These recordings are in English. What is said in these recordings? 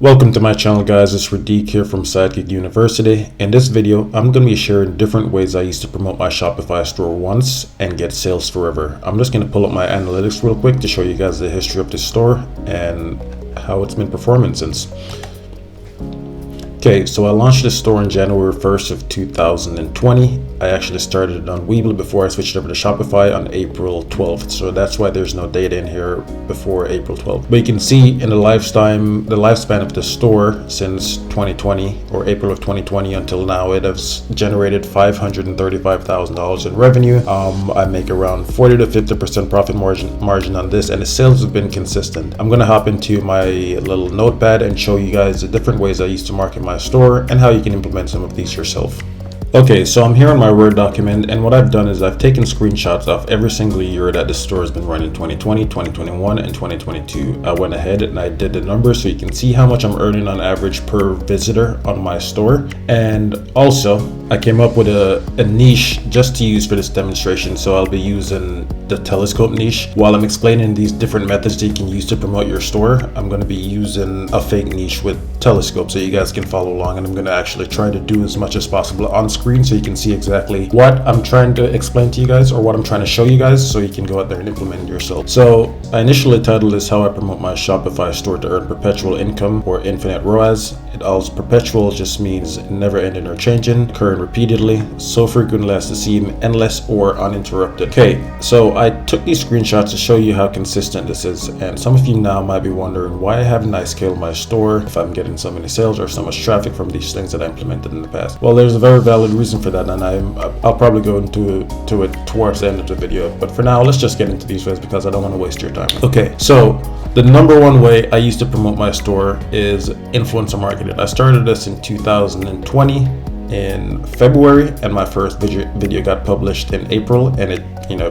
Welcome to my channel, guys. It's Radiq here from Sidekick University. In this video, I'm going to be sharing different ways I used to promote my Shopify store once and get sales forever. I'm just going to pull up my analytics real quick to show you guys the history of this store and how it's been performing since. Okay, so I launched this store on January 1st of 2020. I actually started it on Weebly before I switched over to Shopify on April 12th. So that's why there's no data in here before April 12th. But you can see in the lifespan of the store since 2020 or April of 2020 until now, it has generated $535,000 in revenue. I make around 40 to 50% profit margin on this, and the sales have been consistent. I'm gonna hop into my little notepad and show you guys the different ways I used to market my store and how you can implement some of these yourself. Okay, so I'm here on my Word document, and what I've done is I've taken screenshots of every single year that the store has been running: 2020, 2021, and 2022. I went ahead and I did the numbers so you can see how much I'm earning on average per visitor on my store. And also, I came up with a niche just to use for this demonstration. So I'll be using the telescope niche. While I'm explaining these different methods that you can use to promote your store, I'm going to be using a fake niche with telescope so you guys can follow along, and I'm going to actually try to do as much as possible on screen so you can see exactly what I'm trying to explain to you guys or what I'm trying to show you guys, so you can go out there and implement it yourself. So I initially titled this "How I Promote My Shopify Store to Earn Perpetual Income or Infinite ROAS." Perpetual just means never ending or changing, occurring repeatedly, so frequently as to seem endless or uninterrupted. Okay, so I took these screenshots to show you how consistent this is, and some of you now might be wondering, why haven't I scaled my store if I'm getting so many sales or so much traffic from these things that I implemented in the past? Well, there's a very valid reason for that, and I'll probably go into it towards the end of the video, but for now let's just get into these ways because I don't want to waste your time. Okay, so the number one way I used to promote my store is influencer marketing. I started this in 2020 in February, and my first video got published in April, and it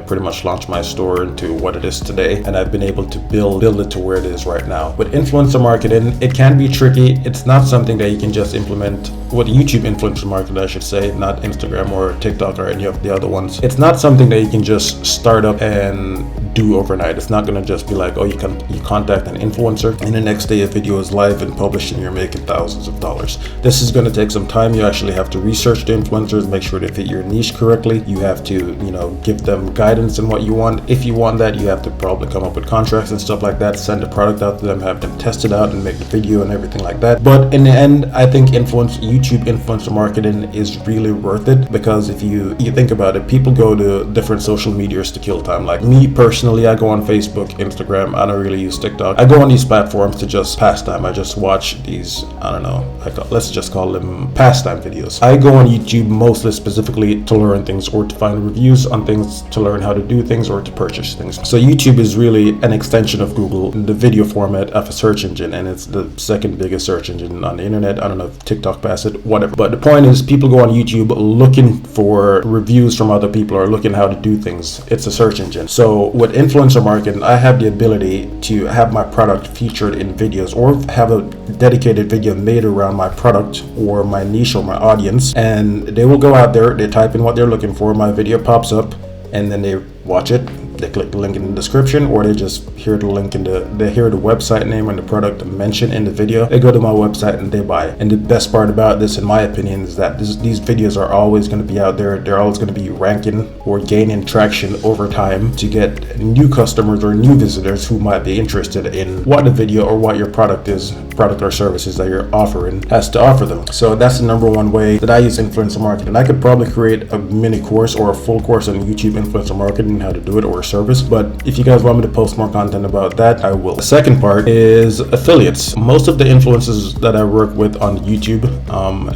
pretty much launched my store into what it is today, and I've been able to build it to where it is right now. With influencer marketing, it can be tricky. It's not something that you can just implement with YouTube influencer marketing, I should say, not Instagram or TikTok or any of the other ones. It's not something that you can just start up and do overnight. It's not going to just be like, oh, you contact an influencer and the next day a video is live and published and you're making thousands of dollars. This is going to take some time. You actually have to research the influencers, make sure they fit your niche correctly. You have to, give them guidance in what you want. If you want that, you have to probably come up with contracts and stuff like that, send the product out to them, have them test it out and make the video and everything like that. But in the end, I think YouTube influencer marketing is really worth it, because if you think about it, people go to different social medias to kill time. Like me personally, I go on Facebook, Instagram. I don't really use TikTok. I go on these platforms to just pass time. I just watch these, let's just call them pastime videos. I go on YouTube mostly specifically to learn things or to find reviews on things, to learn how to do things or to purchase things. So YouTube is really an extension of Google in the video format of a search engine, and it's the second biggest search engine on the internet. I don't know if TikTok passed it, whatever. But the point is, people go on YouTube looking for reviews from other people or looking how to do things. It's a search engine. So with influencer marketing, I have the ability to have my product featured in videos or have a dedicated video made around my product or my niche or my audience, and they will go out there, they type in what they're looking for, my video pops up, and then they watch it. They click the link in the description, or they just hear the link they hear the website name and the product mentioned in the video. They go to my website and they buy it. And the best part about this, in my opinion, is that these videos are always going to be out there. They're always going to be ranking or gaining traction over time to get new customers or new visitors who might be interested in what the video or what your product or services that you're offering has to offer them. So that's the number one way that I use influencer marketing. I could probably create a mini course or a full course on YouTube influencer marketing, how to do it, or a service, but if you guys want me to post more content about that, I will. The second part is affiliates. Most of the influencers that I work with on YouTube,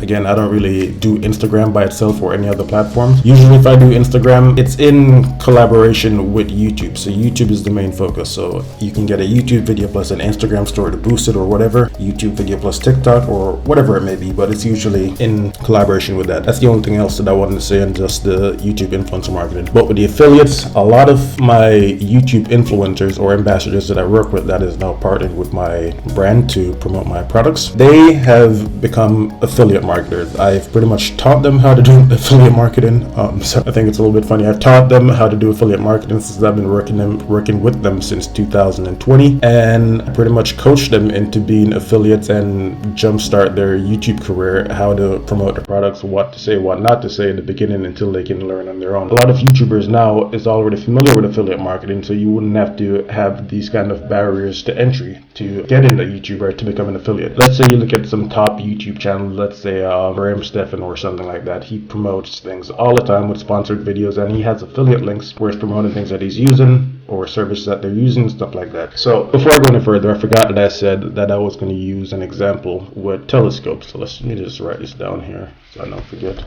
again, I don't really do Instagram by itself or any other platform. Usually if I do Instagram, it's in collaboration with YouTube. So YouTube is the main focus. So you can get a YouTube video plus an Instagram story to boost it or whatever, YouTube video plus TikTok or whatever it may be, but it's usually in collaboration with that. That's the only thing else that I wanted to say on just the YouTube influencer marketing. But with the affiliates, a lot of my YouTube influencers or ambassadors that I work with that is now partnering with my brand to promote my products, they have become affiliate marketers. I've pretty much taught them how to do affiliate marketing. So I think it's a little bit funny. I've taught them how to do affiliate marketing since I've been working with them since 2020, and I pretty much coached them into being affiliates and jumpstart their YouTube career, how to promote their products, what to say, what not to say in the beginning until they can learn on their own. A lot of YouTubers now is already familiar with affiliate marketing, so you wouldn't have to have these kind of barriers to entry to get into YouTube or to become an affiliate. Let's say you look at some top YouTube channels, let's say Graham Stephan or something like that. He promotes things all the time with sponsored videos, and he has affiliate links where he's promoting things that he's using or services that they're using, stuff like that. So before I go any further, I forgot that I said that I was going to use an example with telescopes. So let me just write this down here so I don't forget.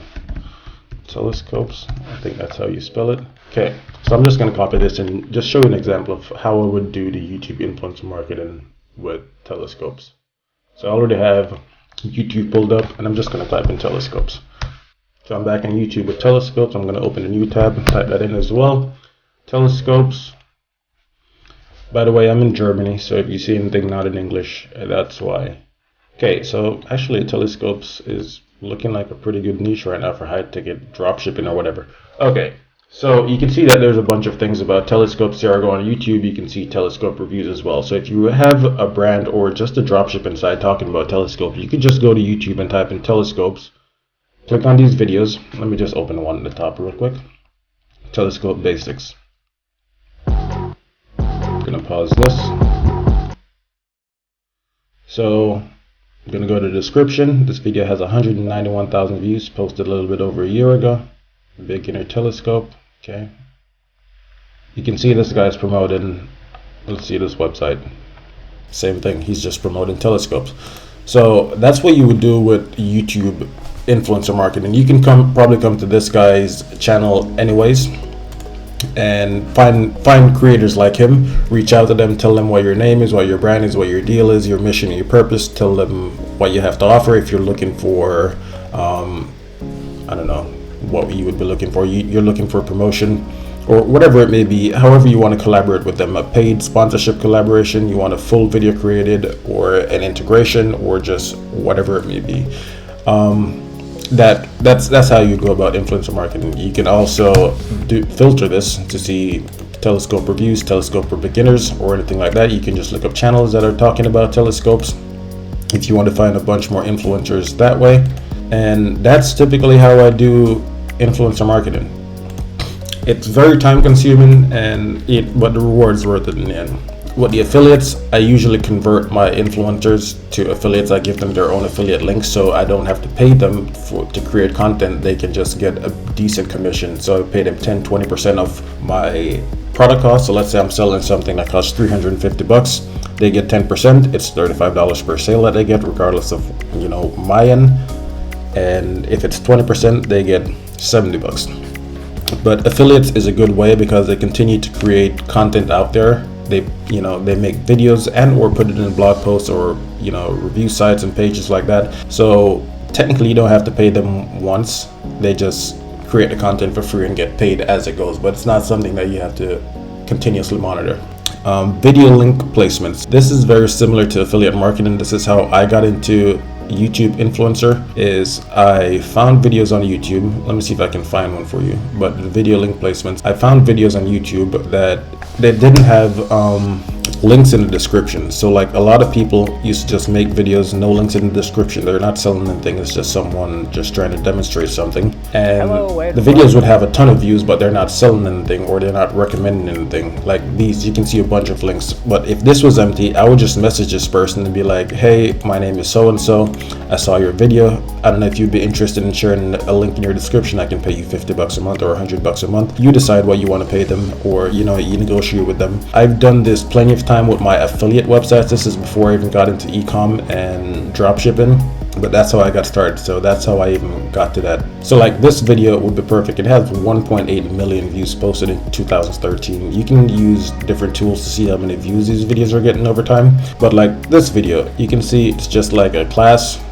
Telescopes, I think that's how you spell it. Okay, so I'm just going to copy this and just show you an example of how I would do the YouTube influencer marketing with telescopes. So I already have YouTube pulled up, and I'm just going to type in telescopes. So I'm back in YouTube with telescopes. I'm going to open a new tab and type that in as well. Telescopes. By the way, I'm in Germany, so if you see anything not in English, that's why. Okay, so actually telescopes is looking like a pretty good niche right now for high ticket dropshipping or whatever. Okay, so you can see that there's a bunch of things about telescopes here. I go on YouTube, you can see telescope reviews as well. So if you have a brand or just a dropshipping site talking about telescopes, you could just go to YouTube and type in telescopes. Click on these videos. Let me just open one at the top real quick. Telescope basics. I'm gonna pause this. So I'm gonna go to the description. This video has 191,000 views, posted a little bit over a year ago. Beginner telescope. Okay. You can see this guy's promoting, let's see this website. Same thing, he's just promoting telescopes. So that's what you would do with YouTube influencer marketing. You can probably come to this guy's channel anyways and find creators like him, reach out to them, tell them what your name is, what your brand is, what your deal is, your mission, your purpose, tell them what you have to offer. If you're looking for I don't know what you would be looking for, you're looking for promotion or whatever it may be, however you want to collaborate with them, a paid sponsorship collaboration, you want a full video created or an integration or just whatever it may be. That's how you go about influencer marketing. You can also filter this to see telescope reviews, telescope for beginners, or anything like that. You can just look up channels that are talking about telescopes if you want to find a bunch more influencers that way. And that's typically how I do influencer marketing. It's very time consuming, but the reward's worth it in the end. With the affiliates, I usually convert my influencers to affiliates. I give them their own affiliate links, so I don't have to pay them to create content. They can just get a decent commission. So I pay them 10-20% of my product cost. So let's say I'm selling something that costs $350. They get 10%. It's $35 per sale that they get, regardless of my end. And if it's 20%, they get $70. But affiliates is a good way because they continue to create content out there. They make videos and or put it in blog posts or review sites and pages like that. So technically you don't have to pay them once. They just create the content for free and get paid as it goes, but it's not something that you have to continuously monitor. Video link placements. This is very similar to affiliate marketing. This is how I got into YouTube influencer. Is I found videos on YouTube. Let me see if I can find one for you. But the video link placements, I found videos on YouTube that they didn't have links in the description. So like a lot of people used to just make videos, no links in the description. They're not selling anything. It's just someone just trying to demonstrate something. And the videos would have a ton of views, but they're not selling anything or they're not recommending anything. Like these, you can see a bunch of links. But if this was empty, I would just message this person and be like, hey, my name is so-and-so. I saw your video. I don't know if you'd be interested in sharing a link in your description. I can pay you $50 a month or $100 a month. You decide what you want to pay them, or you negotiate with them. I've done this plenty of time with my affiliate websites. This is before I even got into e-com and dropshipping, but that's how I got started. So that's how I even got to that. So like this video would be perfect. It has 1.8 million views posted in 2013. You can use different tools to see how many views these videos are getting over time. But like this video, you can see it's just like a class.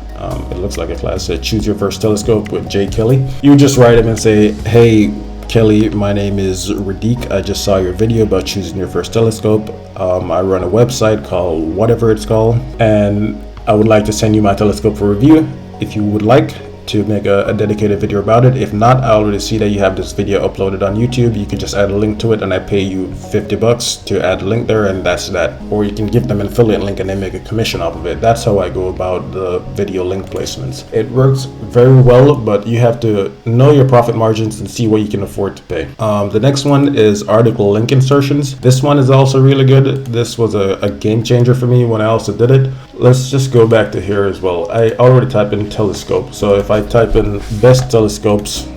It looks like a class. Choose your first telescope with Jay Kelly. You just write him and say, hey, Kelly, my name is Radik. I just saw your video about choosing your first telescope. I run a website called whatever it's called, and I would like to send you my telescope for review. If you would like to make a dedicated video about it. If not, I already see that you have this video uploaded on YouTube. You can just add a link to it, and I pay you $50 to add a link there, and that's that. Or you can give them an affiliate link and they make a commission off of it. That's how I go about the video link placements. It works very well, but you have to know your profit margins and see what you can afford to pay. The next one is article link insertions. This one is also really good. This was a game changer for me when I also did it. Let's just go back to here as well. I already typed in telescope. So if I type in best telescopes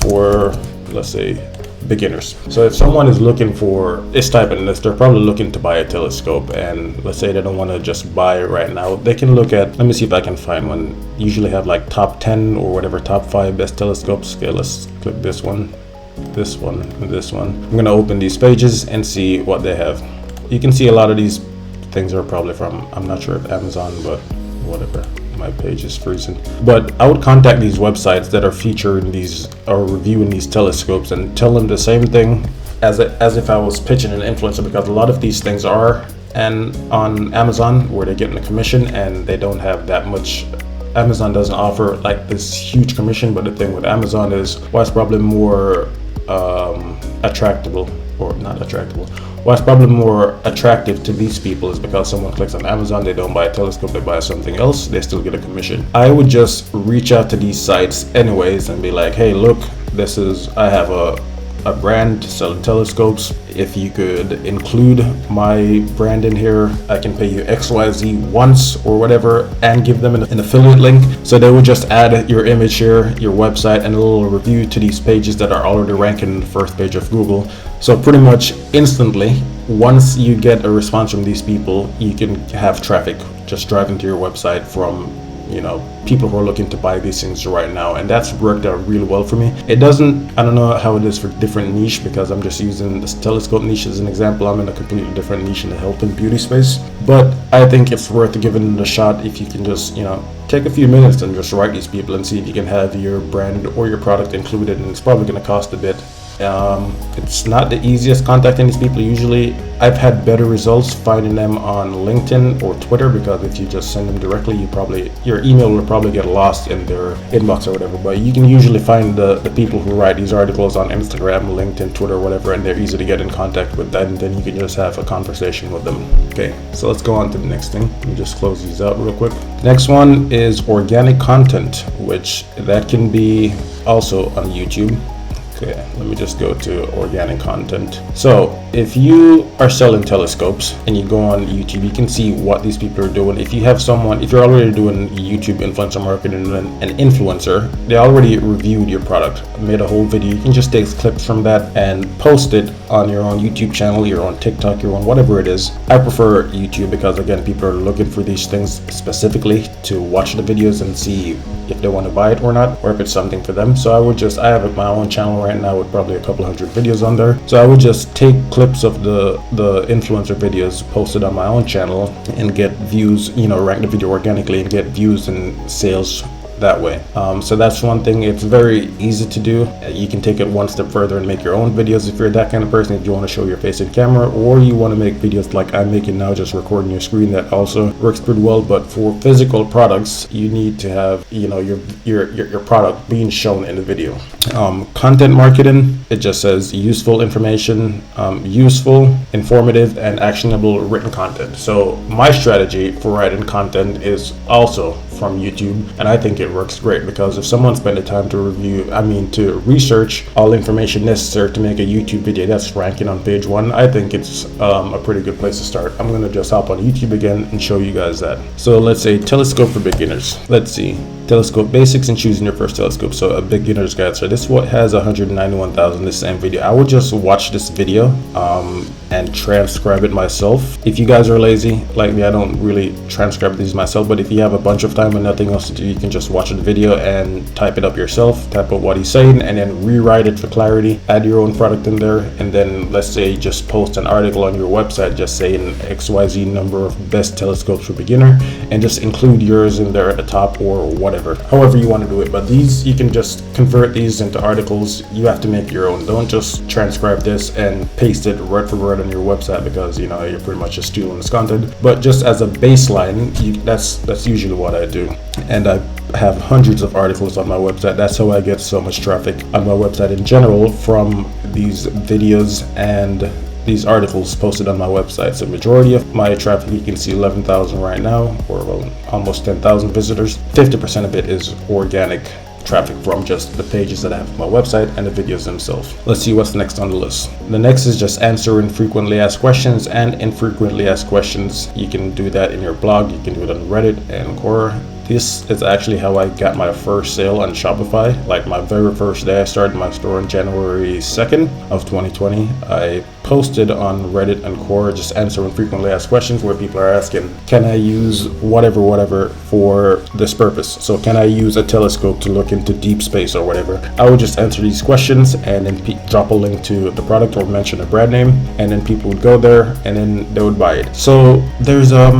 for, let's say, beginners. So if someone is looking for, is typing this, they're probably looking to buy a telescope, and let's say they don't want to just buy it right now. They can look at, let me see if I can find one. Usually have like top 10 or whatever, top 5 best telescopes. Okay, let's click this one, this one, and this one. I'm going to open these pages and see what they have. You can see a lot of these things are probably from, I'm not sure if Amazon, but whatever. My page is freezing. But I would contact these websites that are featuring these or reviewing these telescopes and tell them the same thing as if I was pitching an influencer, because a lot of these things are on Amazon where they're getting a commission, and they don't have that much. Amazon doesn't offer like this huge commission, but the thing with Amazon is why it's probably more attractable, or not attractable. What's probably more attractive to these people is because someone clicks on Amazon, they don't buy a telescope, they buy something else, they still get a commission. I would just reach out to these sites anyways and be like, hey, look, I have a brand selling telescopes. If you could include my brand in here, I can pay you XYZ once or whatever, and give them an affiliate link. So they would just add your image here, your website, and a little review to these pages that are already ranking in the first page of Google. So pretty much instantly, once you get a response from these people, you can have traffic just driving to your website from, you know, people who are looking to buy these things right now, and that's worked out really well for me. It doesn't, I don't know how it is for different niche, because I'm just using this telescope niche as an example. I'm in a completely different niche in the health and beauty space, but I think it's worth giving it a shot if you can just, you know, take a few minutes and just write these people and see if you can have your brand or your product included, and it's probably going to cost a bit. It's not the easiest contacting these people. Usually I've had better results finding them on LinkedIn or Twitter, because if you just send them directly, your email will probably get lost in their inbox or whatever. But you can usually find the people who write these articles on Instagram, LinkedIn, Twitter, whatever, and they're easy to get in contact with, and then you can just have a conversation with them. Okay, so let's go on to the next thing. Let me just close these out real quick. Next one is organic content, which that can be also on YouTube. Okay, let me just go to organic content. So if you are selling telescopes and you go on YouTube, you can see what these people are doing. If you're already doing YouTube influencer marketing, an influencer, they already reviewed your product, made a whole video. You can just take clips from that and post it on your own YouTube channel, your own TikTok, your own whatever it is. I prefer YouTube because, again, people are looking for these things specifically to watch the videos and see if they want to buy it or not, or if it's something for them. So I have my own channel right now with probably a couple hundred videos on there. So I would just take clips of the influencer videos posted on my own channel and get views, you know, rank the video organically and get views and sales that way. So that's one thing. It's very easy to do. You can take it one step further and make your own videos if you're that kind of person. If you want to show your face in camera, or you want to make videos like I'm making now, just recording your screen, that also works pretty well. But for physical products, you need to have, you know, your product being shown in the video. Content marketing, it just says useful information, useful, informative, and actionable written content. So my strategy for writing content is also from YouTube, and I think it works great, because if someone spent the time to research all the information necessary to make a YouTube video that's ranking on page 1, I think it's a pretty good place to start. I'm gonna just hop on YouTube again and show you guys that. So let's say telescope for beginners. Let's see, telescope basics and choosing your first telescope. So a beginner's guide. So this one has 191,000, this same video. I would just watch this video and transcribe it myself. If you guys are lazy like me, I don't really transcribe these myself, but if you have a bunch of time time and nothing else to do, you can just watch the video and type it up yourself, type up what he's saying, and then rewrite it for clarity, add your own product in there, and then let's say just post an article on your website just saying XYZ number of best telescopes for beginner, and just include yours in there at the top or whatever, however you want to do it. But these, you can just convert these into articles. You have to make your own. Don't just transcribe this and paste it word for word on your website, because you know you're pretty much just stealing this content. But just as a baseline, that's usually what I do. And I have hundreds of articles on my website. That's how I get so much traffic on my website in general, from these videos and these articles posted on my website. So majority of my traffic, you can see 11,000 right now, or well, almost 10,000 visitors. 50% of it is organic traffic from just the pages that I have on my website and the videos themselves. Let's see what's next on the list. The next is just answering frequently asked questions and infrequently asked questions. You can do that in your blog, you can do it on Reddit and Quora. This is actually how I got my first sale on Shopify. Like my very first day I started my store on January 2nd of 2020. I posted on Reddit and Quora just answering frequently asked questions, where people are asking, can I use whatever for this purpose? So can I use a telescope to look into deep space or whatever? I would just answer these questions and then drop a link to the product or mention a brand name, and then people would go there and then they would buy it. So there's a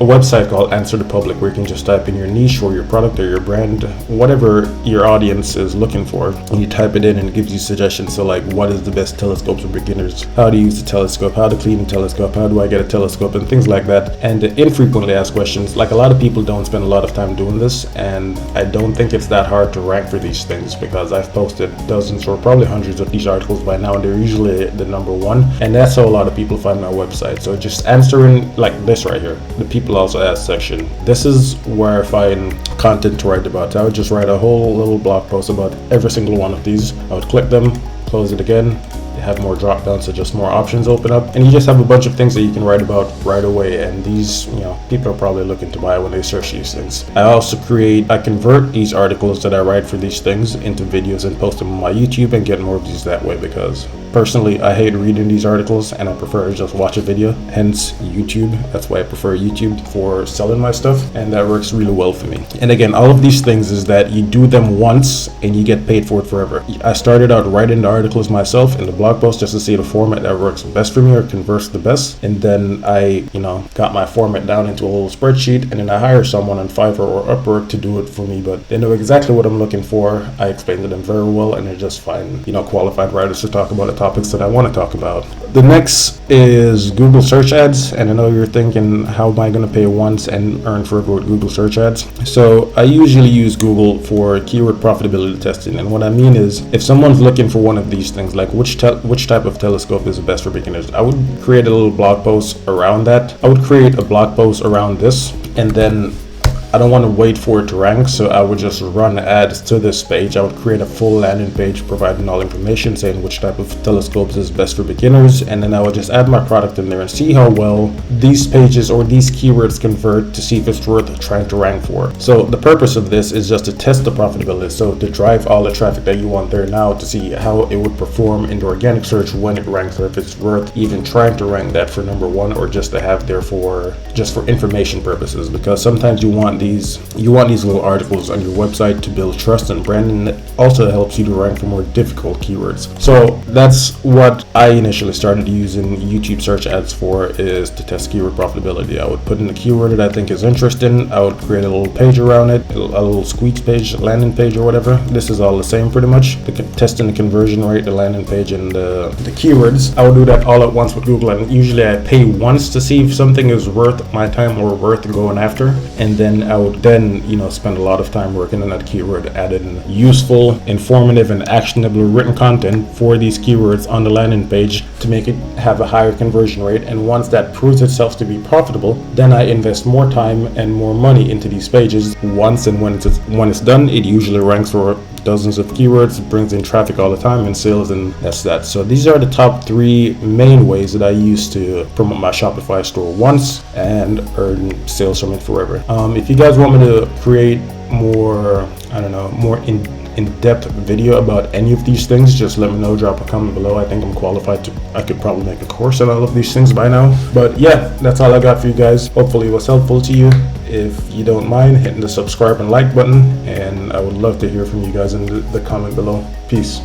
website called Answer the Public, where you can just type in your niche or your product or your brand, whatever your audience is looking for, and you type it in and it gives you suggestions. So like, what is the best telescope for beginners, how to use the telescope, how to clean a telescope, how do I get a telescope, and things like that. And the infrequently asked questions, like a lot of people don't spend a lot of time doing this, and I don't think it's that hard to rank for these things, because I've posted dozens or probably hundreds of these articles by now, and they're usually the number one, and that's how a lot of people find my website. So just answering like this right here, the people also ask section. This is where I find content to write about. I would just write a whole little blog post about every single one of these. I would click them, close it again, have more drop downs, so just more options open up, and you just have a bunch of things that you can write about right away. And these, you know, people are probably looking to buy when they search these things. I convert these articles that I write for these things into videos and post them on my YouTube and get more views that way, because personally I hate reading these articles and I prefer to just watch a video, hence YouTube. That's why I prefer YouTube for selling my stuff, and that works really well for me. And again, all of these things is that you do them once and you get paid for it forever. I started out writing the articles myself in the blog post just to see the format that works best for me or converts the best, and then I got my format down into a little spreadsheet, and then I hire someone on Fiverr or Upwork to do it for me. But they know exactly what I'm looking for. I explain to them very well, and they just find qualified writers to talk about the topics that I want to talk about. The next is Google search ads, and I know you're thinking, how am I going to pay once and earn forever with Google search ads? So I usually use Google for keyword profitability testing, and what I mean is, if someone's looking for one of these things, like which type of telescope is the best for beginners, I would create a little blog post around that. I would create a blog post around this, and then I don't want to wait for it to rank, so I would just run ads to this page. I would create a full landing page providing all information saying which type of telescopes is best for beginners, and then I would just add my product in there and see how well these pages or these keywords convert to see if it's worth trying to rank for. So the purpose of this is just to test the profitability, so to drive all the traffic that you want there now to see how it would perform in the organic search when it ranks, or if it's worth even trying to rank that for number one, or just to have there for information purposes, because sometimes you want these little articles on your website to build trust and branding. It also helps you to rank for more difficult keywords. So that's what I initially started using YouTube search ads for, is to test keyword profitability. I would put in a keyword that I think is interesting. I would create a little page around it, a little squeaks page, landing page or whatever. This is all the same pretty much. Testing the conversion rate, the landing page, and the keywords. I would do that all at once with Google, and usually I pay once to see if something is worth my time or worth going after, and then I would spend a lot of time working on that keyword, adding useful, informative, and actionable written content for these keywords on the landing page to make it have a higher conversion rate. And once that proves itself to be profitable, then I invest more time and more money into these pages once, and when it's done, it usually ranks for dozens of keywords, brings in traffic all the time and sales, and that's that. So these are the top 3 main ways that I use to promote my Shopify store once and earn sales from it forever. If you guys want me to create more in-depth video about any of these things, just let me know, drop a comment below. I think I'm qualified to, I could probably make a course on all of these things by now. But yeah, that's all I got for you guys. Hopefully it was helpful to you. If you don't mind hitting the subscribe and like button, and I would love to hear from you guys in the comment below. Peace.